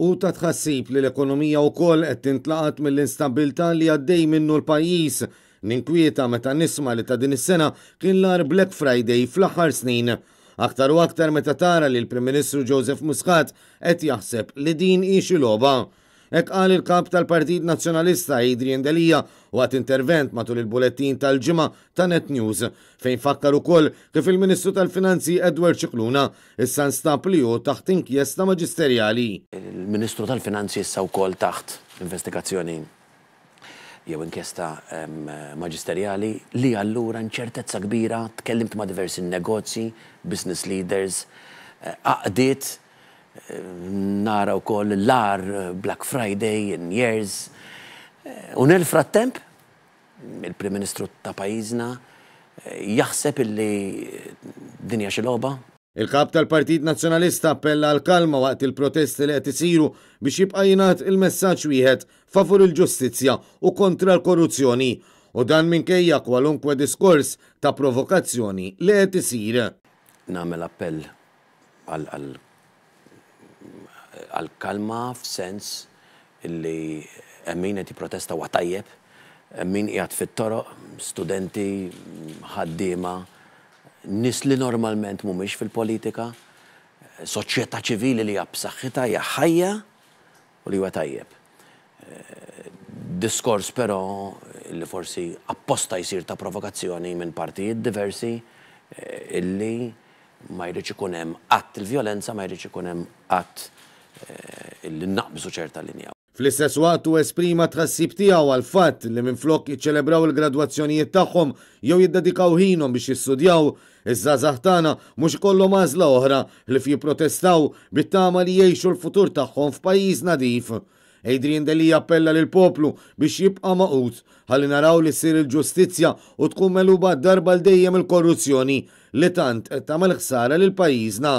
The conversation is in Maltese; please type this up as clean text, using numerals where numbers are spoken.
u ta' tħassib li l-ekonomija wkoll qed tintlaqat mill-instabilità li għaddej minnu l-pajjiż. Ninkwieta meta nisma' li ta' din is-sena kien l-ar Black Friday fl-aħħar snin. Aktar u aktar meta tara li l-Prim Ministru Joseph Muscat qed jaħseb li din hi xi logħba. Hekk qal il-kap tal-Partit Nazzjonalista Adrian Delija waqt intervent matul il-bulettin tal-ġimgħa ta' Net News fejn fakkar ukoll kif il-Ministru tal-Finanzi Edward Cicluna issa nstab li hu taħt inkjesta maġisterjali. Il-Ministru tal-Finanzi issa wkoll taħt investigazzjoni jew inkjesta maġisterjali li allura inċertezza kbira tkellimt ma' diversi negozji, business leaders, għaqdiet nara wkoll l-ar Black Friday in years. U nel-frattemp, il-Prim Ministru ta' pajjiżna jaħseb illi dinja xi logħba. Il-kap tal-Partit Nazzjonalista appella għal kalma waqt il-protesti li qed isiru biex jibqa' jingħad il-messaġġ wieħed favur il-ġustizzja u kontra l-korruzzjoni u dan minkejja kwalunkwe diskors ta' provokazzjoni li qed isir. Nagħmel appell għal-kalma f'sens illi min qed jipprotesta huwa tajjeb, min qiegħed fit-toroq, studenti, ħaddiema, nies li normalment mhumiex fil-politika, soċjetà ċivili li hija b'saħħitha hija ħajja u li huwa tajjeb. Diskors però li forsi apposta jsir ta' provokazzjoni minn partijiet diversi illi ma jridx ikun hemm att il-vjolenza, ma jridx ikun hemm att illi naqbżu ċerta linja. Fl-istess waqt u esprima tħassib tiegħu għal fatt li minflok jiċċelebraw il-gradwazzjonijiet tagħhom jew jiddedikaw ħinhom biex jistudjaw, iż-żgħażagħ tagħna mhux ikollhom għażla oħra li jipprotestaw bit-tama li jgħixu l-futur tagħhom f'pajjiż nadif. Adrian Delija appella lil poplu biex jibqa' maqut ħalli naraw li ssir il-ġustizzja u tkun meluba darba l dejjem il-korruzzjoni li tant qed tagħmel ħsara lil pajjiżna.